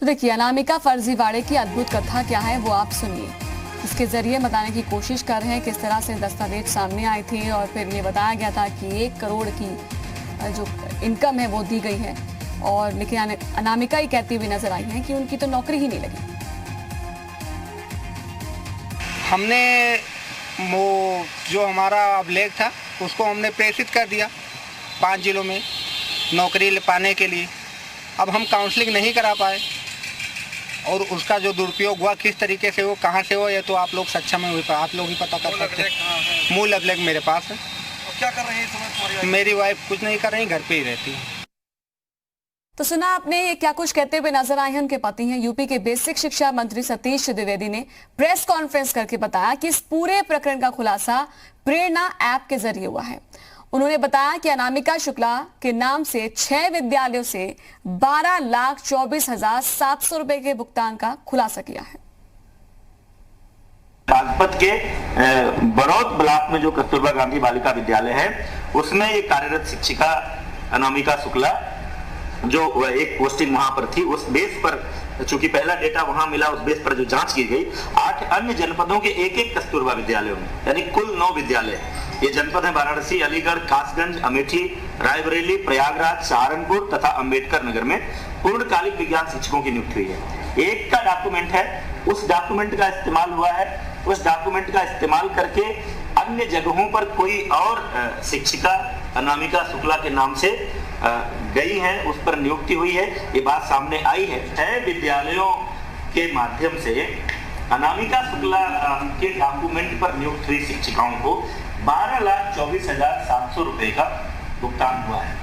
तो देखिए, अनामिका फर्जीवाड़े की अद्भुत कथा क्या है वो आप सुनिए। इसके जरिए बताने की कोशिश कर रहे हैं किस तरह से दस्तावेज सामने आए थे और फिर ये बताया गया था कि 1 करोड़ की जो इनकम है वो दी गई है। और लेकिन अनामिका ही कहती हुई नजर आई है कि उनकी तो नौकरी ही नहीं लगी। हमने वो जो हमारा अभिलेख था उसको हमने प्रेषित कर दिया 5 जिलों में नौकरी पाने के लिए। अब हम काउंसलिंग नहीं करा पाए और उसका जो दुरुपयोग हुआ किस तरीके से हो, कहाँ से हो, ये तो आप लोग सक्षम है, आप लोग ही पता कर सकते हैं। मूल अभिलेख मेरे पास है। क्या कर रही है मेरी वाइफ कुछ नहीं कर रही, घर पे ही रहती है। तो सुना आपने, ये क्या कुछ कहते हुए नजर आए हैं। उनके पति हैं यूपी के बेसिक शिक्षा मंत्री सतीश द्विवेदी ने प्रेस कॉन्फ्रेंस करके बताया कि इस पूरे प्रकरण का खुलासा प्रेरणा ऐप के जरिए हुआ है। उन्होंने बताया कि अनामिका शुक्ला के नाम से 6 विद्यालयों से 12,24,700 रुपए के भुगतान का खुलासा किया है। बागपत के बरौत ब्लॉक में जो कस्तूरबा गांधी बालिका विद्यालय है उसमें एक कार्यरत शिक्षिका अनामिका शुक्ला जो एक पोस्टिंग वहां पर थी, उस बेस पर चूंकि पहला डेटा वहां मिला, उस बेस पर जो जांच की गई 8 अन्य जनपदों के एक कस्तूरबा विद्यालयों में, यानी कुल 9 विद्यालय। ये जनपद है वाराणसी, अलीगढ़, कासगंज, अमेठी, रायबरेली, प्रयागराज, सहारनपुर तथा अंबेडकर नगर में पूर्णकालिक विज्ञान शिक्षकों की नियुक्ति हुई है। एक का डॉक्यूमेंट है, उस डॉक्यूमेंट का इस्तेमाल हुआ है। उस डॉक्यूमेंट का इस्तेमाल करके अन्य जगहों पर कोई और शिक्षिका अनामिका शुक्ला के नाम से गई है, उस पर नियुक्ति हुई है, ये बात सामने आई है। 6 विद्यालयों के माध्यम से अनामिका शुक्ला के डॉक्यूमेंट पर नियुक्त हुई शिक्षिकाओं को 12,24,700 रुपए का भुगतान हुआ है।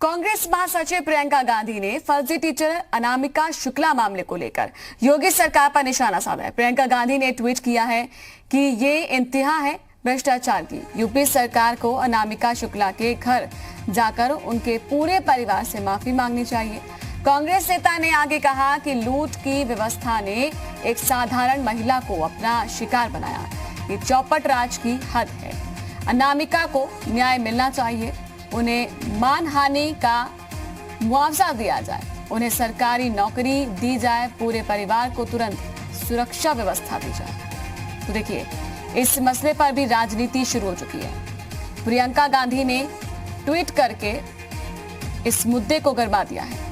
कांग्रेस महासचिव प्रियंका गांधी ने फर्जी टीचर अनामिका शुक्ला मामले को लेकर योगी सरकार पर निशाना साधा है। प्रियंका गांधी ने ट्वीट किया है कि ये इंतहा है भ्रष्टाचार की। यूपी सरकार को अनामिका शुक्ला के घर जाकर उनके पूरे परिवार से माफी मांगनी चाहिए। कांग्रेस नेता ने आगे कहा कि लूट की व्यवस्था ने एक साधारण महिला को अपना शिकार बनाया। ये चौपट राज की हद है। अनामिका को न्याय मिलना चाहिए, उन्हें मानहानि का मुआवजा दिया जाए, उन्हें सरकारी नौकरी दी जाए, पूरे परिवार को तुरंत सुरक्षा व्यवस्था दी जाए। तो देखिए, इस मसले पर भी राजनीति शुरू हो चुकी है। प्रियंका गांधी ने ट्वीट करके इस मुद्दे को गरमा दिया है।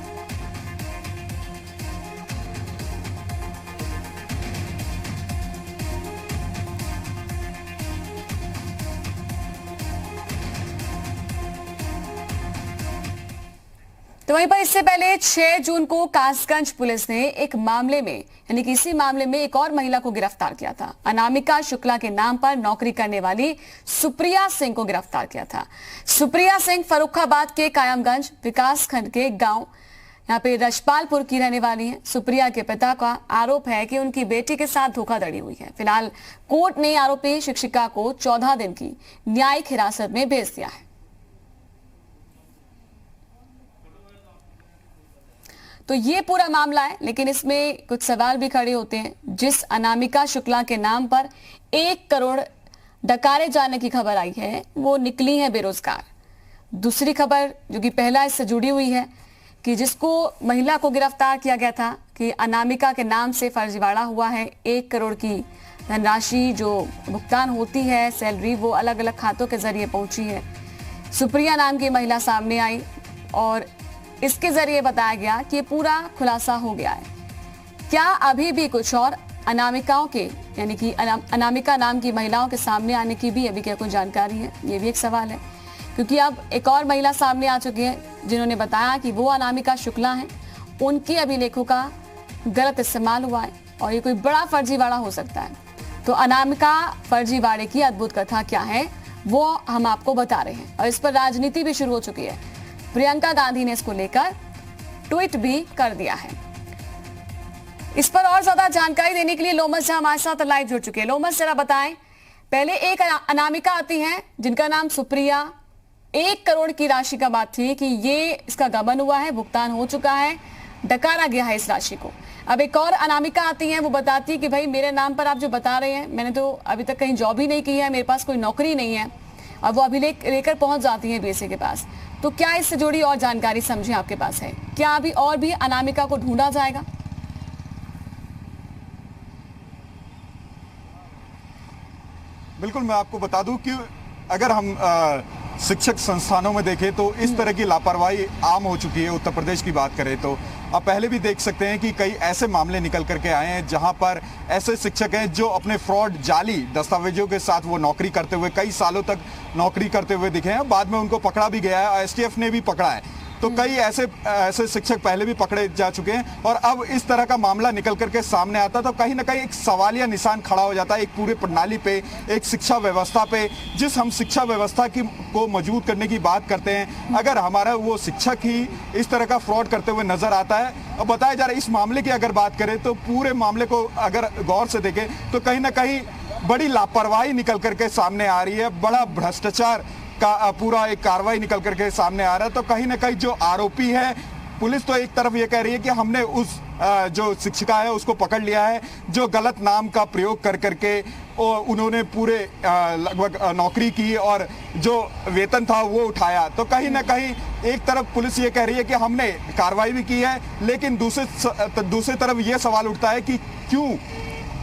तो वहीं पर इससे पहले 6 जून को कासगंज पुलिस ने एक मामले में, यानी कि इसी मामले में एक और महिला को गिरफ्तार किया था। अनामिका शुक्ला के नाम पर नौकरी करने वाली सुप्रिया सिंह को गिरफ्तार किया था। सुप्रिया सिंह फर्रुखाबाद के कायमगंज विकास खंड के गांव यहाँ पे रजपालपुर की रहने वाली है। सुप्रिया के पिता का आरोप है कि उनकी बेटी के साथ धोखाधड़ी हुई है। फिलहाल कोर्ट ने आरोपी शिक्षिका को 14 दिन की न्यायिक हिरासत में भेज दिया है। तो ये पूरा मामला है, लेकिन इसमें कुछ सवाल भी खड़े होते हैं। जिस अनामिका शुक्ला के नाम पर 1 करोड़ डकारे जाने की खबर आई है वो निकली है बेरोजगार। दूसरी खबर जो कि पहला इससे जुड़ी हुई है कि जिसको महिला को गिरफ्तार किया गया था कि अनामिका के नाम से फर्जीवाड़ा हुआ है। 1 करोड़ की धनराशि जो भुगतान होती है सैलरी, वो अलग अलग खातों के जरिए पहुंची है। सुप्रिया नाम की महिला सामने आई और इसके जरिए बताया गया कि ये पूरा खुलासा हो गया है। क्या अभी भी कुछ और अनामिकाओं के, यानी कि अनामिका नाम की महिलाओं के सामने आने की भी अभी क्या कोई जानकारी है? ये भी एक सवाल है, क्योंकि अब एक और महिला सामने आ चुकी है जिन्होंने बताया कि वो अनामिका शुक्ला हैं। उनके अभिलेखों का गलत इस्तेमाल हुआ है और ये कोई बड़ा फर्जीवाड़ा हो सकता है। तो अनामिका फर्जीवाड़े की अद्भुत कथा क्या है वो हम आपको बता रहे हैं और इस पर राजनीति भी शुरू हो चुकी है। प्रियंका गांधी ने इसको लेकर ट्वीट भी कर दिया है। इस पर और ज्यादा जानकारी देने के लिए लोमस हमारे साथ लाइव जुड़ चुके हैं। लोमस, जरा बताएं, पहले एक अनामिका आती है जिनका नाम सुप्रिया, 1 करोड़ की राशि का बात थी कि ये इसका गबन हुआ है, भुगतान हो चुका है, डकारा गया है इस राशि को। अब एक और अनामिका आती है, वो बताती है कि भाई मेरे नाम पर आप जो बता रहे हैं, मैंने तो अभी तक कहीं जॉब ही नहीं की है, मेरे पास कोई नौकरी नहीं है। अब वो अभिलेख लेकर पहुंच जाती है बीएसए के पास। तो क्या इससे जुड़ी और जानकारी समझे आपके पास है? क्या अभी और भी अनामिका को ढूंढा जाएगा? बिल्कुल, मैं आपको बता दूं कि अगर हम शिक्षक संस्थानों में देखें तो इस तरह की लापरवाही आम हो चुकी है। उत्तर प्रदेश की बात करें तो आप पहले भी देख सकते हैं कि कई ऐसे मामले निकल करके आए हैं जहां पर ऐसे शिक्षक हैं जो अपने फ्रॉड जाली दस्तावेजों के साथ वो नौकरी करते हुए कई सालों तक नौकरी करते हुए दिखे हैं। बाद में उनको पकड़ा भी गया है, एसटीएफ ने भी पकड़ा है। तो कई ऐसे शिक्षक पहले भी पकड़े जा चुके हैं और अब इस तरह का मामला निकल करके सामने आता तो कहीं ना कहीं एक सवालिया निशान खड़ा हो जाता है एक पूरे प्रणाली पे, एक शिक्षा व्यवस्था पे। जिस हम शिक्षा व्यवस्था को मजबूत करने की बात करते हैं, अगर हमारा वो शिक्षक ही इस तरह का फ्रॉड करते हुए नजर आता है और बताया जा रहा है, इस मामले की अगर बात करें तो पूरे मामले को अगर गौर से देखें तो कहीं ना कहीं बड़ी लापरवाही निकल करके सामने आ रही है, बड़ा भ्रष्टाचार का पूरा एक कार्रवाई निकल करके सामने आ रहा है। तो कहीं ना कहीं जो आरोपी है, पुलिस तो एक तरफ ये कह रही है कि हमने उस जो शिक्षिका है उसको पकड़ लिया है जो गलत नाम का प्रयोग कर करके उन्होंने पूरे लगभग नौकरी की और जो वेतन था वो उठाया। तो कहीं ना कहीं एक तरफ पुलिस ये कह रही है कि हमने कार्रवाई भी की है, लेकिन दूसरी तरफ ये सवाल उठता है कि क्यों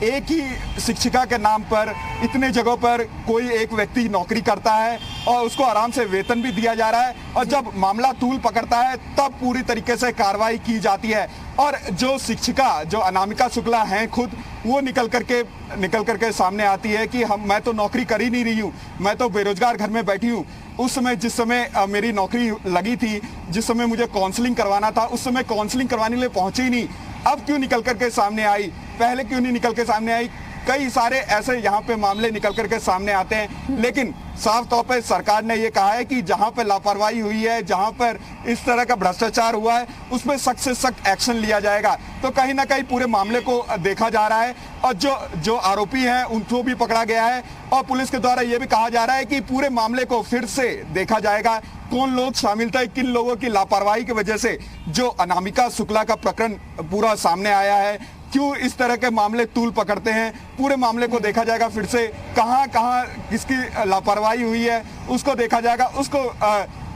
एक ही शिक्षिका के नाम पर इतने जगहों पर कोई एक व्यक्ति नौकरी करता है और उसको आराम से वेतन भी दिया जा रहा है, और जब मामला तूल पकड़ता है तब पूरी तरीके से कार्रवाई की जाती है। और जो शिक्षिका जो अनामिका शुक्ला हैं खुद, वो निकल करके सामने आती है कि मैं तो नौकरी कर ही नहीं रही हूँ, मैं तो बेरोजगार घर में बैठी हूँ। उस समय जिस समय मेरी नौकरी लगी थी, जिस समय मुझे काउंसलिंग करवाना था, उस समय काउंसलिंग करवाने के लिए पहुंची ही नहीं। अब क्यों निकल करके सामने आई, पहले क्यों नहीं निकल के सामने आई? कई सारे ऐसे यहाँ पे मामले निकल करके सामने आते हैं, लेकिन साफ तौर पे सरकार ने ये कहा है कि जहाँ पे लापरवाही हुई है, जहाँ पर इस तरह का भ्रष्टाचार हुआ है, उसमें सख्त से सख्त एक्शन लिया जाएगा। तो कहीं ना कहीं पूरे मामले को देखा जा रहा है और जो आरोपी हैं उनको भी पकड़ा गया है और पुलिस के द्वारा ये भी कहा जा रहा है कि पूरे मामले को फिर से देखा जाएगा, कौन लोग शामिल थे, किन लोगों की लापरवाही की वजह से जो अनामिका शुक्ला का प्रकरण पूरा सामने आया है, क्यों इस तरह के मामले तूल पकड़ते हैं। पूरे मामले को देखा जाएगा, फिर से कहां किसकी लापरवाही हुई है उसको देखा जाएगा, उसको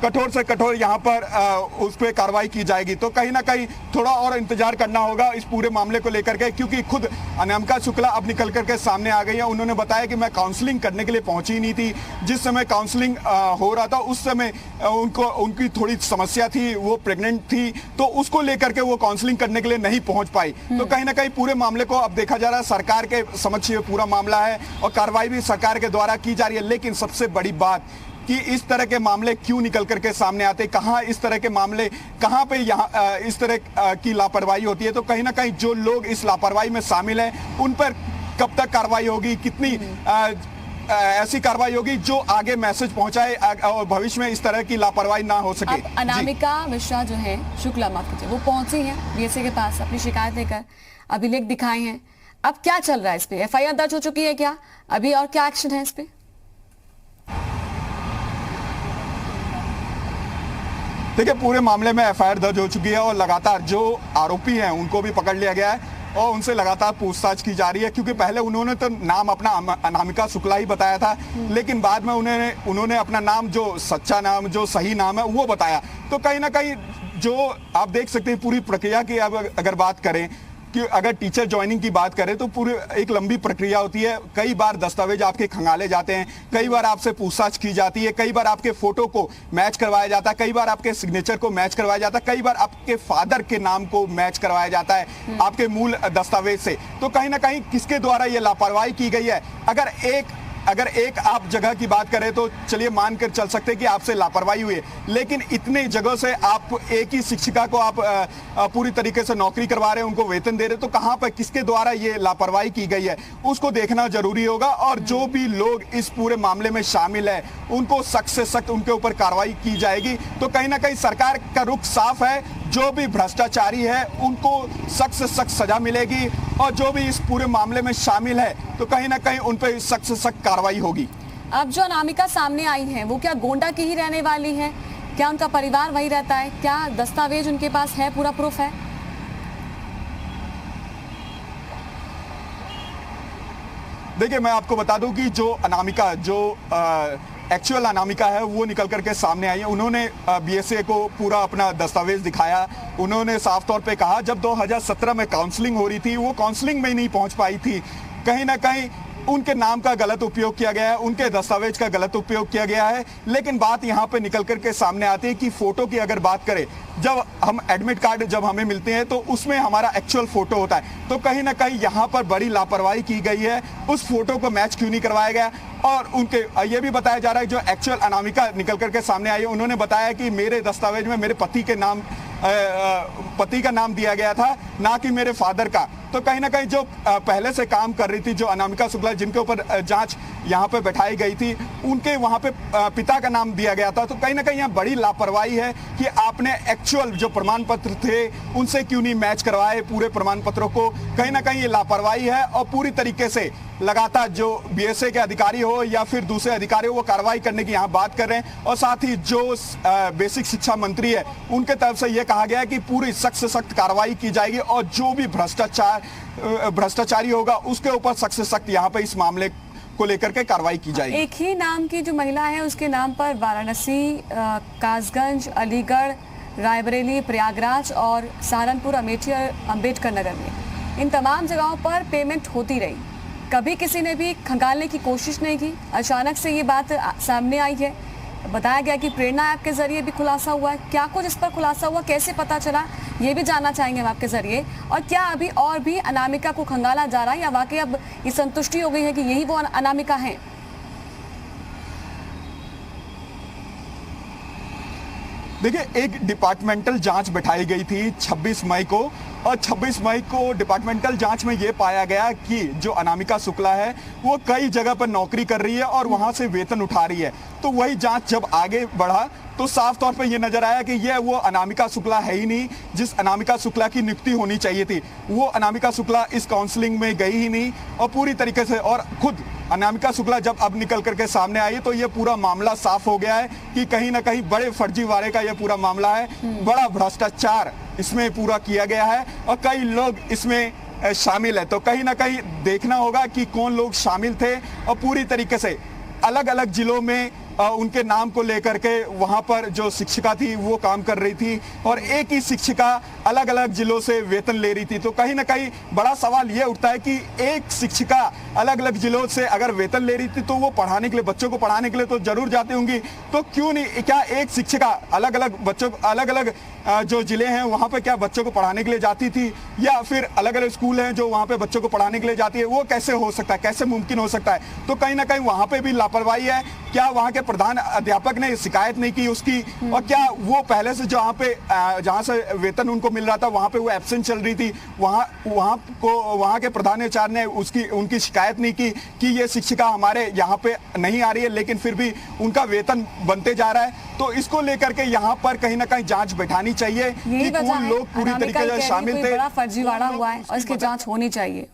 कठोर से कठोर यहाँ पर उस पर कार्रवाई की जाएगी। तो कहीं ना कहीं थोड़ा और इंतजार करना होगा इस पूरे मामले को लेकर के, क्योंकि खुद अनामिका शुक्ला अब निकल करके सामने आ गई है। उन्होंने बताया कि मैं काउंसलिंग करने के लिए पहुंची ही नहीं थी, जिस समय काउंसलिंग हो रहा था उस समय उनकी थोड़ी समस्या थी, वो प्रेग्नेंट थी, तो उसको लेकर के वो काउंसलिंग करने के लिए नहीं पहुंच पाई। तो कहीं ना कहीं पूरे मामले को अब देखा जा रहा है, सरकार के समक्ष ये पूरा मामला है और कार्रवाई भी सरकार के द्वारा की जा रही है। लेकिन सबसे बड़ी बात कि इस तरह के मामले क्यों निकल करके सामने आते, कहाँ इस तरह के मामले, कहाँ पे यहाँ इस तरह की लापरवाही होती है। तो कहीं ना कहीं जो लोग इस लापरवाही में शामिल हैं उन पर कब तक कार्रवाई होगी, कितनी ऐसी कार्रवाई होगी जो आगे मैसेज पहुंचाए और भविष्य में इस तरह की लापरवाही ना हो सके। अब अनामिका मिश्रा जो है, शुक्ला माफ कीजिए, वो पहुंची हैं बीएसए के पास अपनी शिकायत लेकर, अभिलेख दिखाए हैं। अब क्या चल रहा है इस पे? एफआईआर दर्ज हो चुकी है क्या अभी, और क्या एक्शन है इस पे? देखिए, पूरे मामले में एफआईआर दर्ज हो चुकी है और लगातार जो आरोपी हैं उनको भी पकड़ लिया गया है और उनसे लगातार पूछताछ की जा रही है। क्योंकि पहले उन्होंने तो नाम अपना अनामिका शुक्ला ही बताया था, लेकिन बाद में उन्होंने अपना नाम, जो सच्चा नाम, जो सही नाम है, वो बताया। तो कहीं ना कहीं जो आप देख सकते हैं पूरी प्रक्रिया की अगर बात करें कि अगर टीचर ज्वाइनिंग की बात करें तो पूरी एक लंबी प्रक्रिया होती है। कई बार दस्तावेज आपके खंगाले जाते हैं, कई बार आपसे पूछताछ की जाती है, कई बार आपके फोटो को मैच करवाया जाता है, कई बार आपके सिग्नेचर को मैच करवाया जाता है, कई बार आपके फादर के नाम को मैच करवाया जाता है आपके मूल दस्तावेज से। तो कहीं ना कहीं किसके द्वारा ये लापरवाही की गई है? अगर एक आप जगह की बात करें तो चलिए मान कर चल सकते हैं कि आपसे लापरवाही हुई है, लेकिन इतने जगह से आप एक ही शिक्षिका को आप पूरी तरीके से नौकरी करवा रहे हैं, उनको वेतन दे रहे हैं, तो कहां पर किसके द्वारा ये लापरवाही की गई है उसको देखना जरूरी होगा। और जो भी लोग इस पूरे मामले में शामिल है उनको सख्त से सख्त उनके ऊपर कार्रवाई की जाएगी। तो कहीं ना कहीं सरकार का रुख साफ है, जो भी भ्रष्टाचारी है उनको सख्त से सख्त सजा मिलेगी और जो भी इस पूरे मामले में शामिल है तो कहीं ना कहीं उन पर सख्त से सख्त कार्रवाई होगी। अब जो अनामिका सामने आई है वो क्या गोंडा की ही रहने वाली है? क्या उनका परिवार वही रहता है? क्या दस्तावेज उनके पास है, पूरा प्रूफ है? देखिए, मैं आपको बता दूं कि जो अनामिका, जो एक्चुअल अनामिका है वो निकल करके सामने आई है। उन्होंने बीएसए को पूरा अपना दस्तावेज दिखाया। उन्होंने साफ तौर पे कहा जब 2017 में काउंसलिंग हो रही थी वो काउंसलिंग में नहीं पहुंच पाई थी, कहीं ना कहीं उनके नाम का गलत उपयोग किया गया है, उनके दस्तावेज का गलत उपयोग किया गया है। लेकिन बात यहाँ पे निकल करके सामने आती है कि फोटो की अगर बात करें, जब हम एडमिट कार्ड जब हमें मिलते हैं तो उसमें हमारा एक्चुअल फोटो होता है, तो कहीं ना कहीं यहाँ पर बड़ी लापरवाही की गई है। उस फोटो को मैच क्यों नहीं करवाया गया? और उनके ये भी बताया जा रहा है, जो एक्चुअल अनामिका निकल करके सामने आई है, उन्होंने बताया कि मेरे दस्तावेज में मेरे पति का नाम दिया गया था, ना कि मेरे फादर का। तो कहीं ना कहीं जो पहले से काम कर रही थी, जो अनामिका शुक्ला जिनके ऊपर जांच यहाँ पे बैठाई गई थी, उनके वहाँ पे पिता का नाम दिया गया था। तो कहीं ना कहीं यहाँ बड़ी लापरवाही है कि आपने एक्चुअल जो प्रमाण पत्र थे उनसे क्यों नहीं मैच करवाए पूरे प्रमाण पत्रों को। कहीं ना कहीं ये लापरवाही है और पूरी तरीके से लगातार जो बीएसए के अधिकारी हो या फिर दूसरे अधिकारी हो वो कार्रवाई करने की यहाँ बात कर रहे हैं। और साथ ही जो बेसिक शिक्षा मंत्री है उनके तरफ से ये कहा गया है कि पूरी सख्त से सख्त कार्रवाई की जाएगी और जो भी भ्रष्टाचारी होगा उसके ऊपर सख्त से सख्त यहाँ पे इस मामले को लेकर के कार्रवाई की जाएगी। एक ही नाम की जो महिला है उसके नाम पर वाराणसी, कासगंज, अलीगढ़, रायबरेली, प्रयागराज और सहारनपुर, अमेठी और अम्बेडकर नगर में इन तमाम जगहों पर पेमेंट होती रही। कभी किसी ने भी खंगालने की कोशिश नहीं की। अचानक से ये बात सामने आई है। बताया गया कि प्रेरणा ऐप के जरिए भी खुलासा हुआ है। क्या कुछ इस पर खुलासा हुआ, कैसे पता चला, ये भी जानना चाहेंगे हम आपके जरिए। और क्या अभी और भी अनामिका को खंगाला जा रहा है या वाकई अब ये संतुष्टि हो गई है कि यही वो अनामिका है? देखिए, एक डिपार्टमेंटल जांच बैठाई गई थी 26 मई को और 26 मई को डिपार्टमेंटल जांच में ये पाया गया कि जो अनामिका शुक्ला है वो कई जगह पर नौकरी कर रही है और वहां से वेतन उठा रही है। तो वही जांच जब आगे बढ़ा तो साफ तौर पर यह नजर आया कि यह वो अनामिका शुक्ला है ही नहीं जिस अनामिका शुक्ला की नियुक्ति होनी चाहिए थी। वो अनामिका शुक्ला इस काउंसलिंग में गई ही नहीं और पूरी तरीके से, और खुद अनामिका शुक्ला जब अब निकल करके सामने आई तो ये पूरा मामला साफ हो गया है कि कहीं ना कहीं बड़े फर्जीवाड़े का ये पूरा मामला है। बड़ा भ्रष्टाचार इसमें पूरा किया गया है और कई लोग इसमें शामिल है। तो कहीं ना कहीं देखना होगा कि कौन लोग शामिल थे और पूरी तरीके से अलग अलग जिलों में उनके नाम को लेकर के वहां पर जो शिक्षिका थी वो काम कर रही थी और एक ही शिक्षिका अलग अलग जिलों से वेतन ले रही थी। तो कहीं ना कहीं बड़ा सवाल ये उठता है कि एक शिक्षिका अलग अलग जिलों से अगर वेतन ले रही थी तो वो पढ़ाने के लिए, बच्चों को पढ़ाने के लिए तो जरूर जाती होंगी। तो क्यों नहीं, क्या एक शिक्षिका अलग अलग बच्चों, अलग अलग जो जिले हैं वहां पे क्या बच्चों को पढ़ाने के लिए जाती थी, या फिर अलग अलग स्कूल हैं जो वहां पे बच्चों को पढ़ाने के लिए जाती है? वो कैसे हो सकता है, कैसे मुमकिन हो सकता है? तो कहीं ना कहीं वहां पे भी लापरवाही है। क्या वहां के प्रधान अध्यापक ने शिकायत नहीं की उसकी? और क्या वो पहले से जहां से वेतन उनको मिल रहा था वहां पे वो एब्सेंट चल रही थी, वहां के प्रधानाचार्य ने उनकी शिकायत नहीं की कि ये शिक्षिका हमारे यहाँ पे नहीं आ रही है लेकिन फिर भी उनका वेतन बनते जा रहा है? तो इसको लेकर के यहाँ पर कहीं ना कहीं जांच बैठानी चाहिए कि कौन लोग पूरी तरीके से शामिल थे। फर्जीवाड़ा हुआ है और इसकी जांच होनी चाहिए।